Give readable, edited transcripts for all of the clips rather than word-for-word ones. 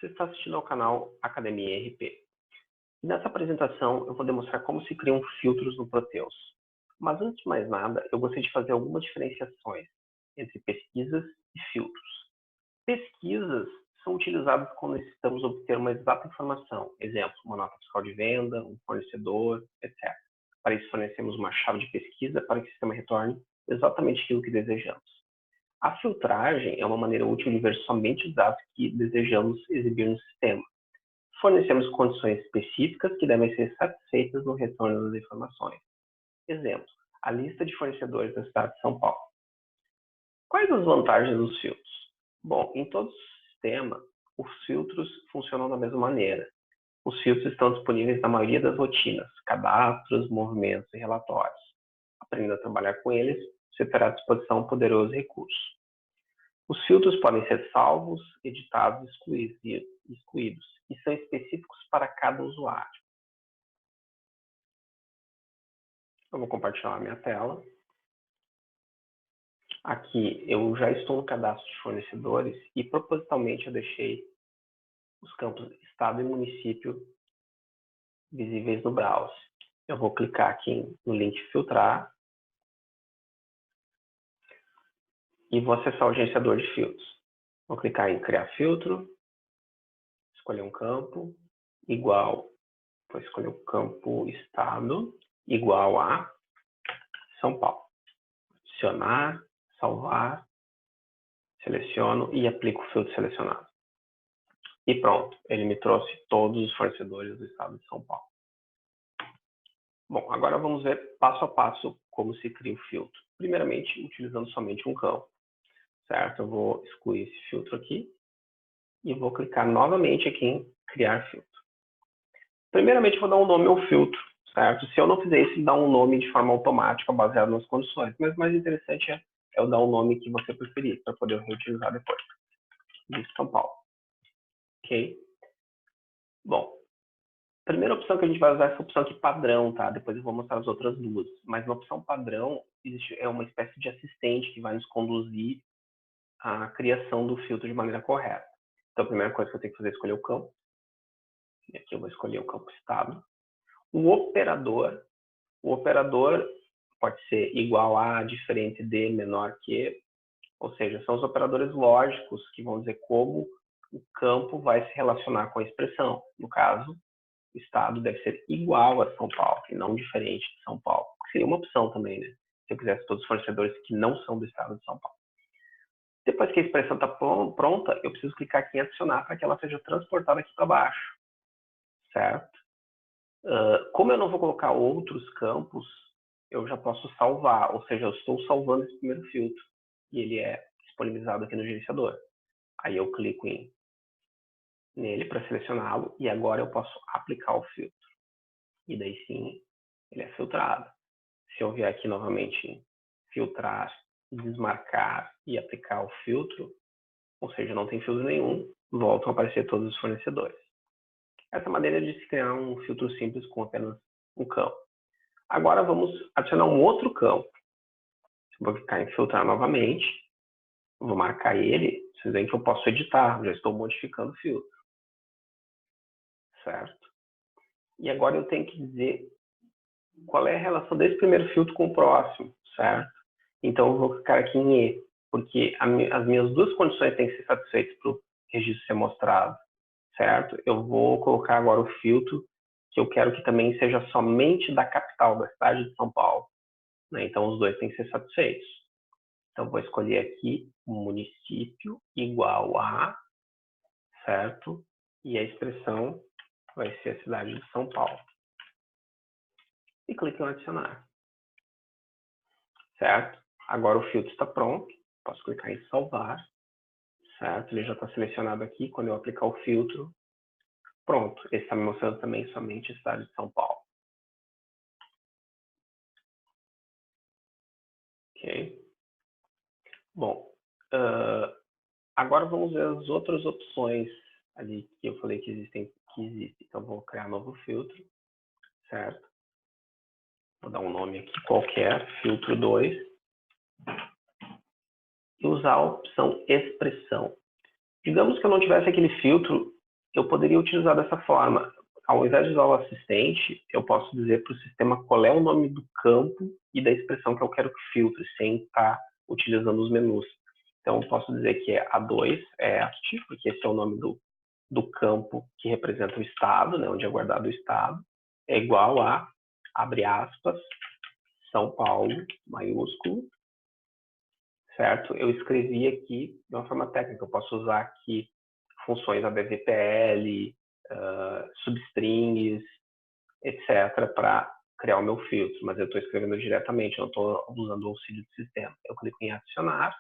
Você está assistindo ao canal Academia RP. E nessa apresentação eu vou demonstrar como se criam filtros no Proteus. Mas antes de mais nada, eu gostaria de fazer algumas diferenciações entre pesquisas e filtros. Pesquisas são utilizadas quando necessitamos obter uma exata informação, exemplo, uma nota fiscal de venda, um fornecedor, etc. Para isso fornecemos uma chave de pesquisa para que o sistema retorne exatamente aquilo que desejamos. A filtragem é uma maneira útil de ver somente os dados que desejamos exibir no sistema. Fornecemos condições específicas que devem ser satisfeitas no retorno das informações. Exemplo, a lista de fornecedores da cidade de São Paulo. Quais as vantagens dos filtros? Bom, em todo o sistema, os filtros funcionam da mesma maneira. Os filtros estão disponíveis na maioria das rotinas, cadastros, movimentos e relatórios. Aprendendo a trabalhar com eles, você terá à disposição um poderoso recurso. Os filtros podem ser salvos, editados e excluídos, e são específicos para cada usuário. Eu vou compartilhar a minha tela. Aqui eu já estou no cadastro de fornecedores e propositalmente eu deixei os campos estado e município visíveis no browser. Eu vou clicar aqui no link filtrar e vou acessar o gerenciador de filtros. Vou clicar em criar filtro, escolher um campo igual, vou escolher o campo estado igual a São Paulo. Adicionar, salvar, seleciono e aplico o filtro selecionado. E pronto, ele me trouxe todos os fornecedores do estado de São Paulo. Bom, agora vamos ver passo a passo como se cria o filtro. Primeiramente, utilizando somente um campo, certo? Eu vou excluir esse filtro aqui e vou clicar novamente aqui em criar filtro. Primeiramente, vou dar um nome ao filtro, certo? Se eu não fizer isso, dá um nome de forma automática, baseado nas condições. Mas o mais interessante é eu dar o nome que você preferir, para poder reutilizar depois. De São Paulo. Ok? Bom, a primeira opção que a gente vai usar é essa opção aqui padrão, tá? Depois eu vou mostrar as outras duas. Mas na opção padrão, é uma espécie de assistente que vai nos conduzir à criação do filtro de maneira correta. Então, a primeira coisa que eu tenho que fazer é escolher o campo. E aqui eu vou escolher o campo estado. O operador pode ser igual a, diferente de, menor que, ou seja, são os operadores lógicos que vão dizer como o campo vai se relacionar com a expressão. No caso, o estado deve ser igual a São Paulo, e não diferente de São Paulo. Seria uma opção também, né? Se eu quisesse todos os fornecedores que não são do estado de São Paulo. Depois que a expressão está pronta, eu preciso clicar aqui em adicionar para que ela seja transportada aqui para baixo. Certo? Como eu não vou colocar outros campos, eu já posso salvar, ou seja, eu estou salvando esse primeiro filtro e ele é disponibilizado aqui no gerenciador. Aí eu clico nele para selecioná-lo e agora eu posso aplicar o filtro. E daí sim, ele é filtrado. Se eu vier aqui novamente em filtrar, desmarcar e aplicar o filtro, ou seja, não tem filtro nenhum, voltam a aparecer todos os fornecedores. Essa maneira de se criar um filtro simples com apenas um campo. Agora vamos adicionar um outro campo. Vou clicar em filtrar novamente. Vou marcar ele. Vocês veem que eu posso editar. Já estou modificando o filtro. Certo? E agora eu tenho que dizer qual é a relação desse primeiro filtro com o próximo. Certo? Então eu vou clicar aqui em E. Porque as minhas duas condições têm que ser satisfeitas para o registro ser mostrado. Certo? Eu vou colocar agora o filtro que eu quero que também seja somente da capital, da cidade de São Paulo. Né? Então, os dois têm que ser satisfeitos. Então, vou escolher aqui o município igual a, certo? E a expressão vai ser a cidade de São Paulo. E clique em adicionar. Certo? Agora o filtro está pronto. Posso clicar em salvar. Certo? Ele já está selecionado aqui. Quando eu aplicar o filtro, pronto. Ele está me mostrando também somente a cidade de São Paulo. Ok? Bom, agora vamos ver as outras opções ali que eu falei que existem. Então, vou criar um novo filtro, certo? Vou dar um nome aqui qualquer, filtro 2. E usar a opção expressão. Digamos que eu não tivesse aquele filtro eu poderia utilizar dessa forma. Ao invés de usar o assistente, eu posso dizer para o sistema qual é o nome do campo e da expressão que eu quero que filtre, sem estar utilizando os menus. Então, eu posso dizer que A2 é AST, porque esse é o nome do campo que representa o estado, né, onde é guardado o estado, é igual a, abre aspas, São Paulo, maiúsculo, certo? Eu escrevi aqui de uma forma técnica, eu posso usar aqui funções ABVPL, substrings, etc., para criar o meu filtro, mas eu estou escrevendo diretamente, eu não estou usando o auxílio do sistema. Eu clico em adicionar,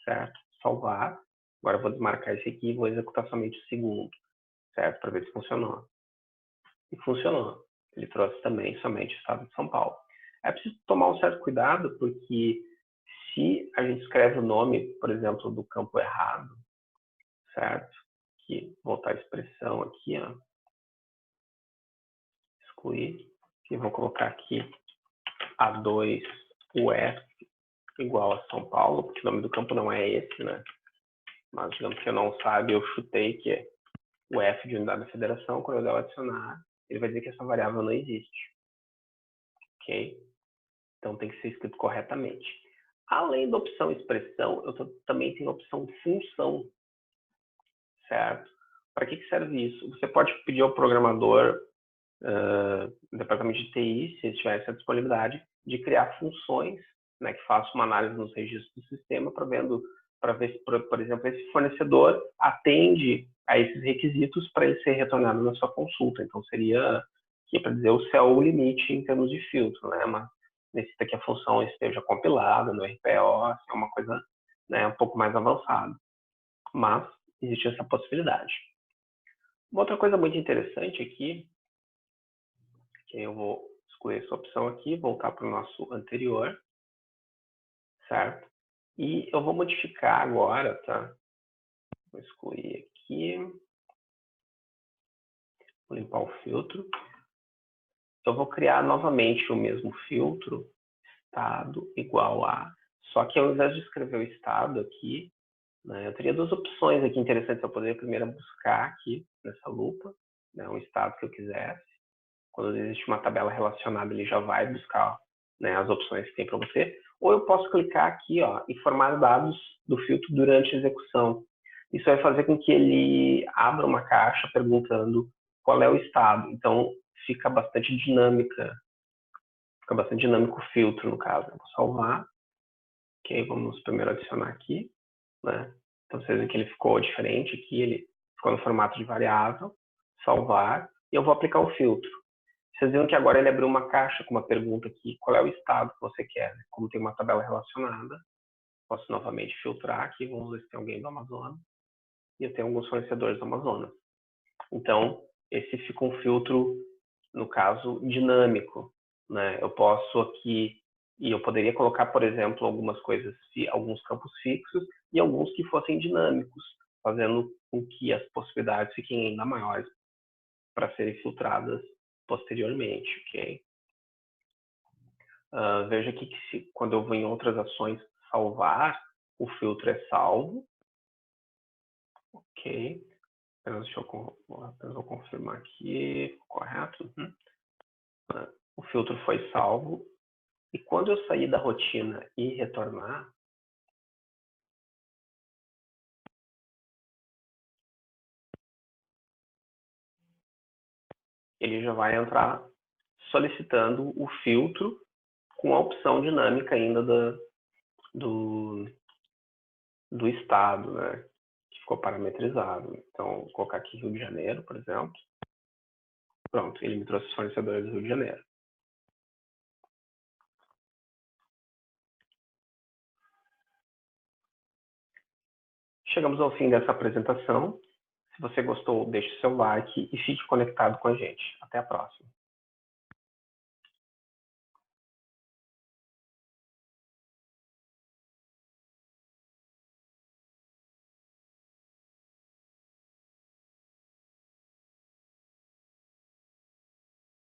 certo? Salvar. Agora eu vou desmarcar esse aqui e vou executar somente o segundo, certo? Para ver se funcionou. E funcionou. Ele trouxe também somente o estado de São Paulo. É preciso tomar um certo cuidado, porque se a gente escreve o nome, por exemplo, do campo errado, certo? Aqui, voltar a expressão aqui, ó. Excluir. E vou colocar aqui A2 UF igual a São Paulo, porque o nome do campo não é esse, né? Mas digamos que eu não saiba, eu chutei que é o F de unidade da federação. Quando eu der o adicionar, ele vai dizer que essa variável não existe. Ok? Então tem que ser escrito corretamente. Além da opção expressão, eu também tenho a opção função, certo? Para que serve isso? Você pode pedir ao programador, departamento de TI, se tiver essa disponibilidade, de criar funções, né, que façam uma análise nos registros do sistema para ver se, por exemplo, esse fornecedor atende a esses requisitos para ele ser retornado na sua consulta. Então, seria, que para dizer, o céu o limite em termos de filtro, né? Mas necessita que a função esteja compilada no RPO, assim, é uma coisa, né, um pouco mais avançada. Mas existe essa possibilidade. Uma outra coisa muito interessante aqui, que eu vou excluir essa opção aqui, voltar para o nosso anterior, certo? E eu vou modificar agora, tá? Vou excluir aqui, vou limpar o filtro. Eu vou criar novamente o mesmo filtro, estado igual a, só que ao invés de escrever o estado aqui, né, eu teria duas opções aqui interessantes. Eu poderia primeiro buscar aqui nessa lupa, né, um estado que eu quisesse. Quando existe uma tabela relacionada, ele já vai buscar, né, as opções que tem para você. Ou eu posso clicar aqui, ó, e formar dados do filtro durante a execução. Isso vai fazer com que ele abra uma caixa perguntando qual é o estado. Então, fica bastante dinâmico o filtro, no caso. Eu vou salvar. Ok, vamos primeiro adicionar aqui, né? Então, vocês veem que ele ficou diferente aqui, ele ficou no formato de variável, salvar, e eu vou aplicar o filtro. Vocês viram que agora ele abriu uma caixa com uma pergunta aqui, qual é o estado que você quer? Como tem uma tabela relacionada, posso novamente filtrar aqui, vamos ver se tem alguém do Amazonas, e eu tenho alguns fornecedores do Amazonas. Então, esse fica um filtro, no caso, dinâmico, né? Eu posso aqui, e eu poderia colocar, por exemplo, algumas coisas, alguns campos fixos e alguns que fossem dinâmicos, fazendo com que as possibilidades fiquem ainda maiores para serem filtradas posteriormente, ok? Veja aqui que quando eu vou em outras ações salvar, o filtro é salvo, ok? Deixa eu confirmar aqui, correto? O filtro foi salvo. E quando eu sair da rotina e retornar, ele já vai entrar solicitando o filtro com a opção dinâmica ainda do estado, né? Que ficou parametrizado. Então, vou colocar aqui Rio de Janeiro, por exemplo. Pronto, ele me trouxe os fornecedores do Rio de Janeiro. Chegamos ao fim dessa apresentação. Se você gostou, deixe seu like e fique conectado com a gente. Até a próxima.